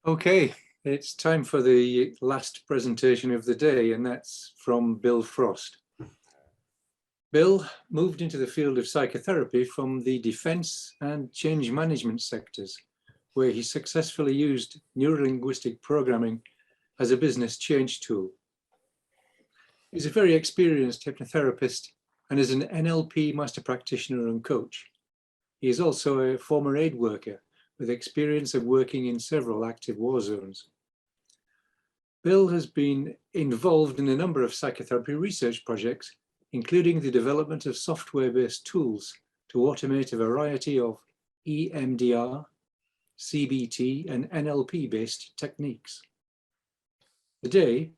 Okay, it's time for the last presentation of the day, and that's from Bill Frost. Bill moved into the field of psychotherapy from the defense and change management sectors, where he successfully used neurolinguistic programming as a business change tool. He's a very experienced hypnotherapist and is an NLP master practitioner and coach. He is also a former aid worker with experience of working in several active war zones. Bill has been involved in a number of psychotherapy research projects, including the development of software-based tools to automate a variety of EMDR, CBT, and NLP-based techniques. Today,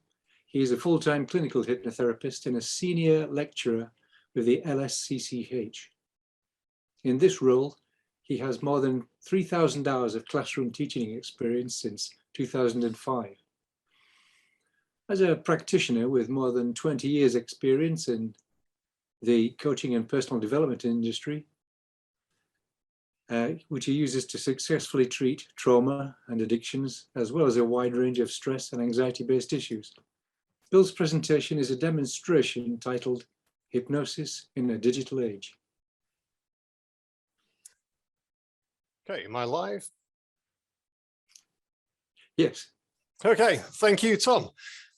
he is a full-time clinical hypnotherapist and a senior lecturer with the LSCCH. In this role, he has more than 3,000 hours of classroom teaching experience since 2005. As a practitioner with more than 20 years experience in the coaching and personal development industry, which he uses to successfully treat trauma and addictions, as well as a wide range of stress and anxiety-based issues. Bill's presentation is a demonstration titled Hypnosis in a Digital Age. Okay, am I live? Yes. Okay, thank you, Tom.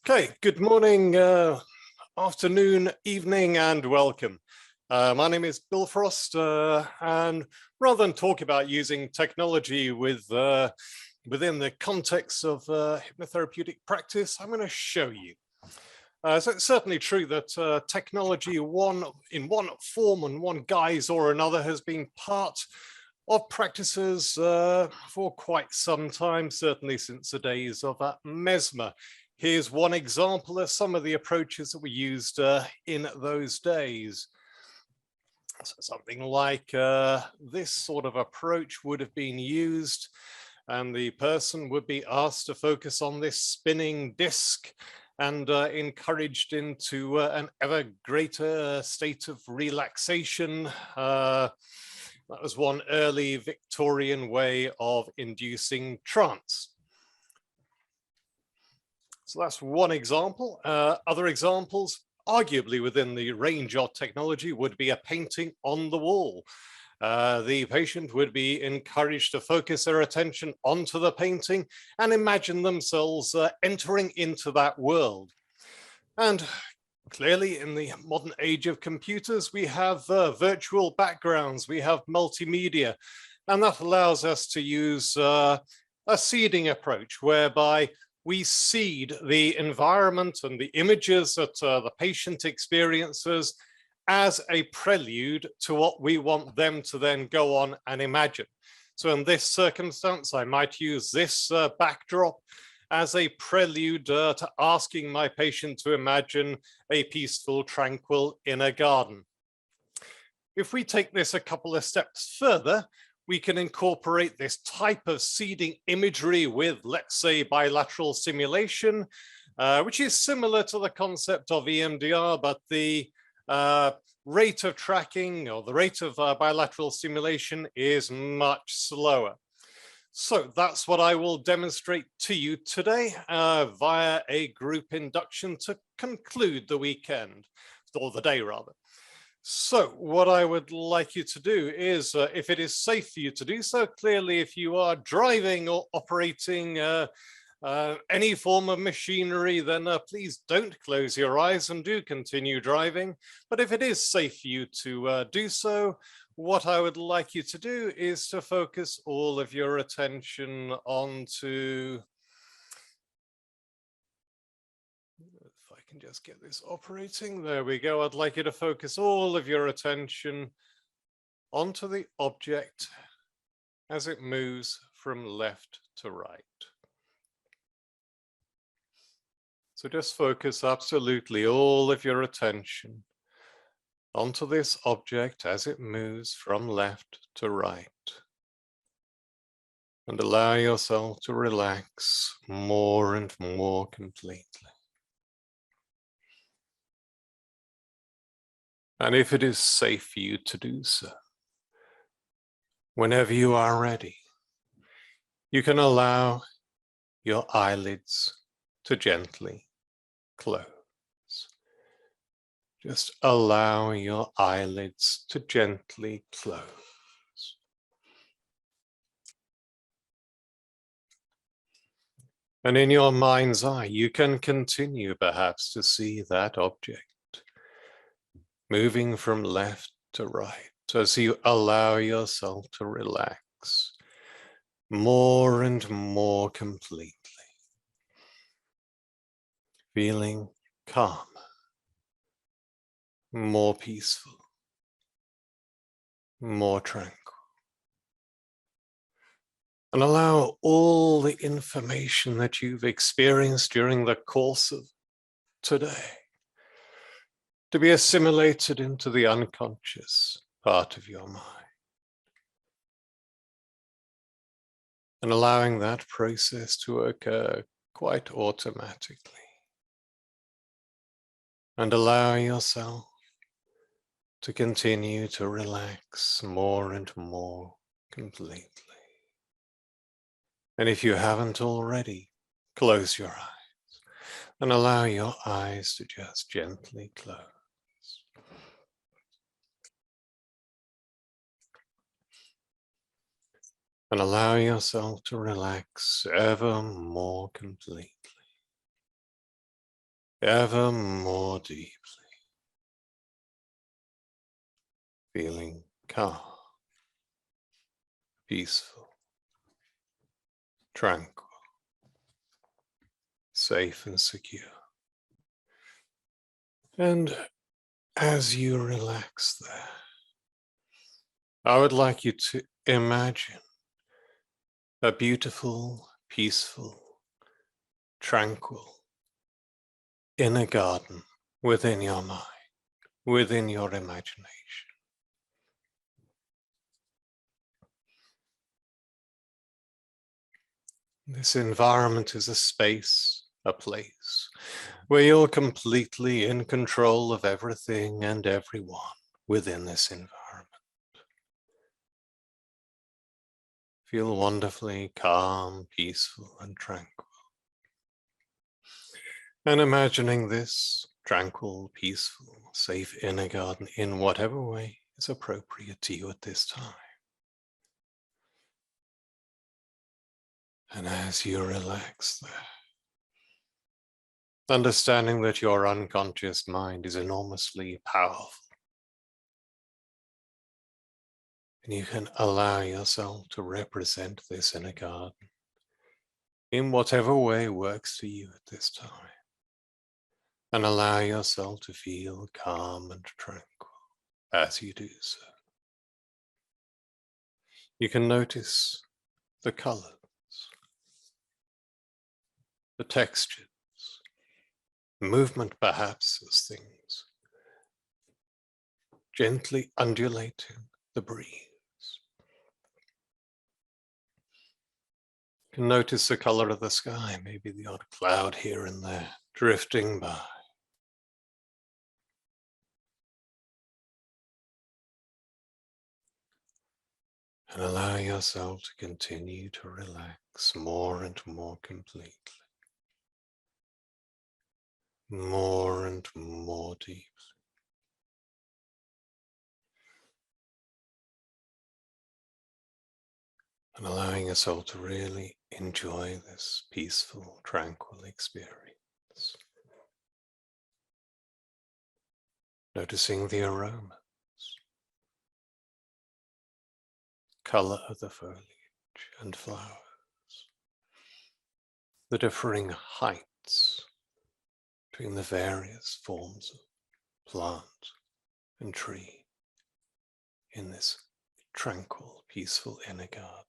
Okay, good morning, afternoon, evening, and welcome. My name is Bill Frost, and rather than talk about using technology within the context of hypnotherapeutic practice, I'm going to show you. So it's certainly true that technology in one form and one guise or another has been part of practices for quite some time, certainly since the days of Mesmer. Here's one example of some of the approaches that were used in those days. So something like this sort of approach would have been used, and the person would be asked to focus on this spinning disc and encouraged into an ever greater state of relaxation. That was one early Victorian way of inducing trance. So that's one example. Other examples, arguably within the range of technology, would be a painting on the wall. The patient would be encouraged to focus their attention onto the painting and imagine themselves entering into that world. And clearly, in the modern age of computers, we have virtual backgrounds, we have multimedia, and that allows us to use a seeding approach whereby we seed the environment and the images that the patient experiences as a prelude to what we want them to then go on and imagine. So in this circumstance, I might use this backdrop as a prelude to asking my patient to imagine a peaceful, tranquil inner garden. If we take this a couple of steps further, we can incorporate this type of seeding imagery with, let's say, bilateral simulation, which is similar to the concept of EMDR, but the rate of tracking or the rate of bilateral simulation is much slower. So that's what I will demonstrate to you today via a group induction to conclude the weekend, or the day rather. So what I would like you to do is, if it is safe for you to do so, clearly if you are driving or operating any form of machinery, then please don't close your eyes and do continue driving. But if it is safe for you to do so, what I would like you to do is to focus all of your attention onto, if I can just get this operating, there we go. I'd like you to focus all of your attention onto the object as it moves from left to right. So just focus absolutely all of your attention onto this object as it moves from left to right. And allow yourself to relax more and more completely. And if it is safe for you to do so, whenever you are ready, you can allow your eyelids to gently close. Just allow your eyelids to gently close. And in your mind's eye, you can continue perhaps to see that object moving from left to right as you allow yourself to relax more and more completely, feeling calm, more peaceful, more tranquil. And allow all the information that you've experienced during the course of today to be assimilated into the unconscious part of your mind. And allowing that process to occur quite automatically. And allow yourself to continue to relax more and more completely. And if you haven't already, close your eyes and allow your eyes to just gently close. And allow yourself to relax ever more completely, ever more deeply, feeling calm, peaceful, tranquil, safe and secure. And as you relax there, I would like you to imagine a beautiful, peaceful, tranquil inner garden within your mind, within your imagination. This environment is a space, a place, where you're completely in control of everything and everyone within this environment. Feel wonderfully calm, peaceful, and tranquil. And imagining this tranquil, peaceful, safe inner garden in whatever way is appropriate to you at this time. And as you relax there, understanding that your unconscious mind is enormously powerful, and you can allow yourself to represent this inner garden in whatever way works for you at this time. And allow yourself to feel calm and tranquil as you do so. You can notice the colors, the textures, movement perhaps as things gently undulating the breeze. You can notice the color of the sky, maybe the odd cloud here and there drifting by. And allow yourself to continue to relax more and more completely, more and more deeply. And allowing yourself to really enjoy this peaceful, tranquil experience. Noticing the aromas, color of the foliage and flowers, the differing heights between the various forms of plant and tree in this tranquil, peaceful inner garden.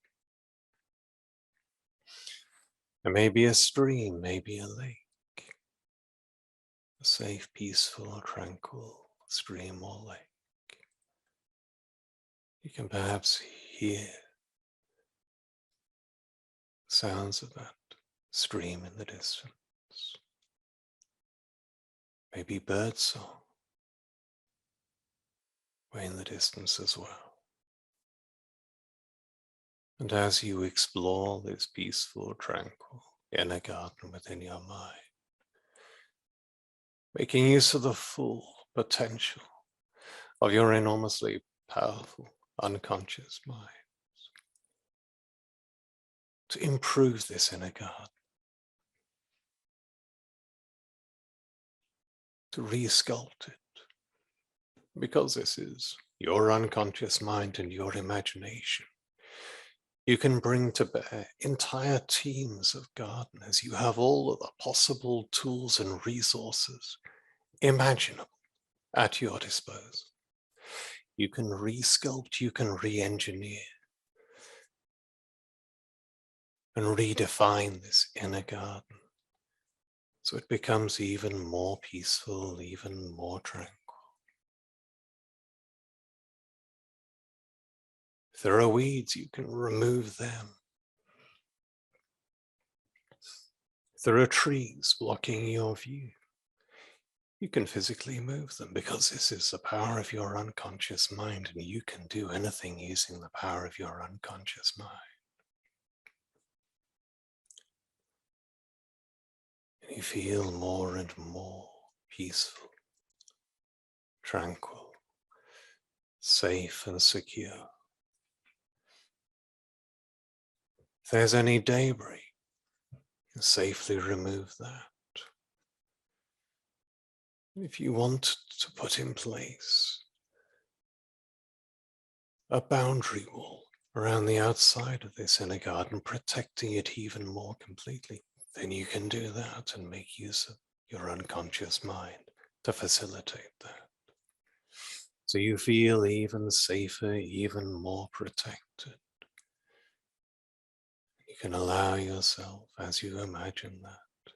There may be a stream, maybe a lake, a safe, peaceful, tranquil stream or lake. You can perhaps hear sounds of that stream in the distance. Maybe bird song way in the distance as well. And as you explore this peaceful, tranquil inner garden within your mind, making use of the full potential of your enormously powerful unconscious mind to improve this inner garden, to re-sculpt it, because this is your unconscious mind and your imagination. You can bring to bear entire teams of gardeners. You have all of the possible tools and resources imaginable at your disposal. You can re-sculpt, you can re-engineer and redefine this inner garden so it becomes even more peaceful, even more tranquil. If there are weeds, you can remove them. If there are trees blocking your view, you can physically move them, because this is the power of your unconscious mind, and you can do anything using the power of your unconscious mind. And you feel more and more peaceful, tranquil, safe and secure. If there's any debris, you can safely remove that. If you want to put in place a boundary wall around the outside of this inner garden, protecting it even more completely, then you can do that and make use of your unconscious mind to facilitate that. So you feel even safer, even more protected. You can allow yourself, as you imagine that,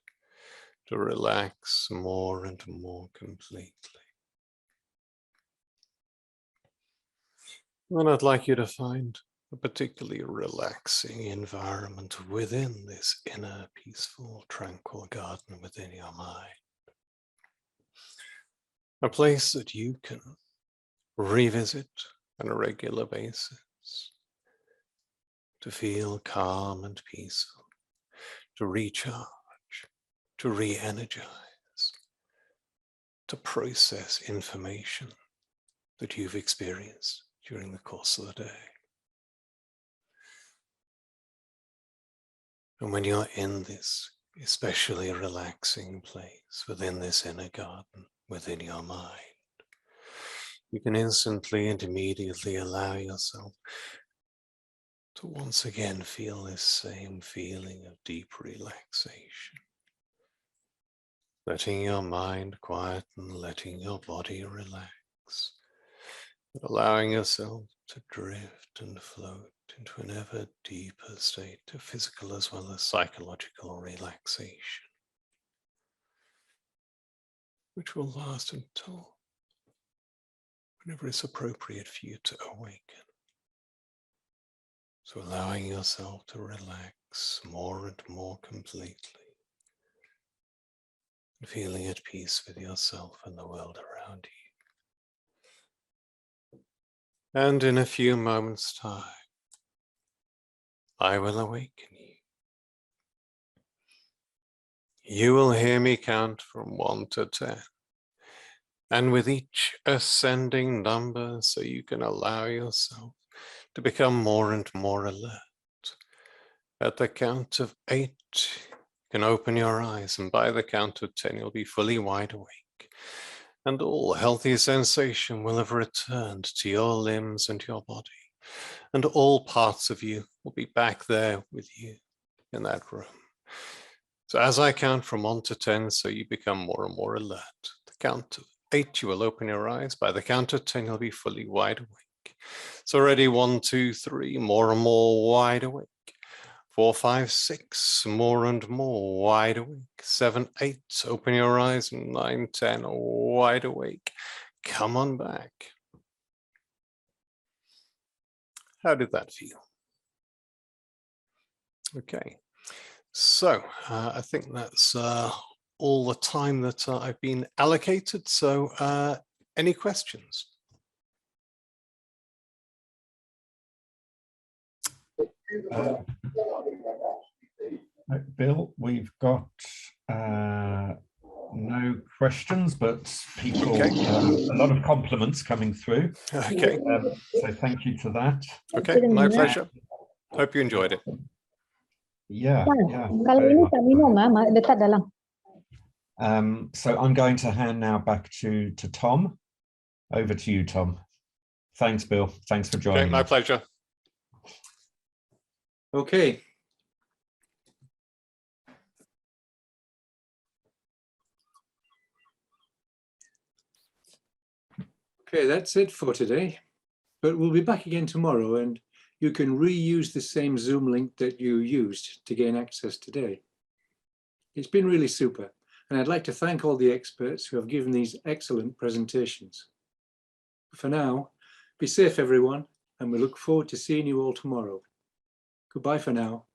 to relax more and more completely. And I'd like you to find a particularly relaxing environment within this inner, peaceful, tranquil garden within your mind. A place that you can revisit on a regular basis to feel calm and peaceful, to recharge, to re-energize, to process information that you've experienced during the course of the day. And when you're in this especially relaxing place within this inner garden, within your mind, you can instantly and immediately allow yourself to once again feel this same feeling of deep relaxation. Letting your mind quieten, letting your body relax, allowing yourself to drift and float into an ever deeper state of physical as well as psychological relaxation, which will last until whenever it's appropriate for you to awaken. So allowing yourself to relax more and more completely, and feeling at peace with yourself and the world around you. And in a few moments' time, I will awaken you. You will hear me count from 1 to 10. And with each ascending number, so you can allow yourself to become more and more alert. At the count of 8, you can open your eyes, and by the count of 10, you'll be fully wide awake. And all healthy sensation will have returned to your limbs and your body. And all parts of you will be back there with you in that room. So as I count from 1 to 10, so you become more and more alert. The count of 8, you will open your eyes. By the count of 10, you'll be fully wide awake. So ready, 1, 2, 3, more and more wide awake. 4, 5, 6, more and more wide awake. 7, 8, open your eyes. 9, 10, wide awake. Come on back. How did that feel? Okay, so I think that's all the time that I've been allocated. So any questions? Bill, we've got no questions, but people, a lot of compliments coming through. Okay. So thank you for that. Okay, my pleasure. Hope you enjoyed it. Yeah, yeah. Kalau very ini much. tak minum dekat dalam. So I'm going to hand now back to Tom. Over to you, Tom. Thanks, Bill. Thanks for joining Okay, my us. pleasure. Okay. Okay, that's it for today. But we'll be back again tomorrow, and you can reuse the same Zoom link that you used to gain access today. It's been really super, and I'd like to thank all the experts who have given these excellent presentations. For now, be safe everyone, and we look forward to seeing you all tomorrow. Goodbye for now.